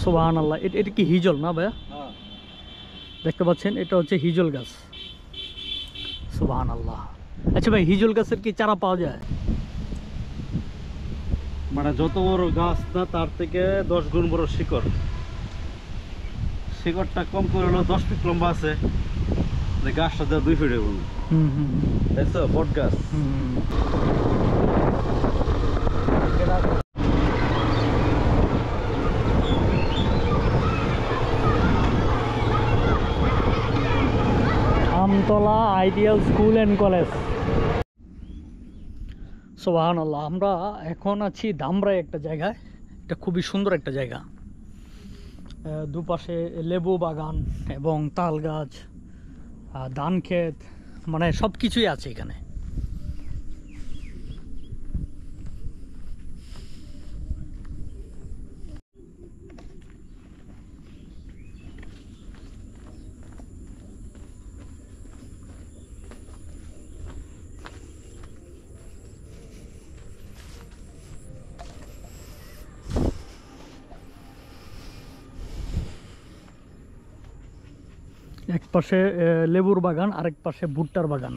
সুবহানাল্লাহ, এটা কি হিজল না ভাইয়া? হ্যাঁ। দেখতে পাচ্ছেন এটা হচ্ছে হিজল গাছ। সুবহানাল্লাহ। আচ্ছা ভাই, হিজল গাছের কি চারা পাওয়া যায়? মানে যত বড় গাছ না তার থেকে 10 গুণ বড় শিকড়। শিকড়টা কম করে হলো 10 ফিট লম্বা আছে, গাছটা 2 ফিট এবং দেখছো বট গাছ। Amtala ideal school and college. সুবহানাল্লাহ, আমরা এখন আছি ধামরাই একটা জায়গায়। এটা খুবই সুন্দর একটা জায়গা। দুপাশে লেবু বাগান এবং তাল গাছ, ধান ক্ষেত, মানে সব কিছুই আছে এখানে। এক পাশে লেবুর বাগান, আরেক পাশে ভুট্টার বাগান।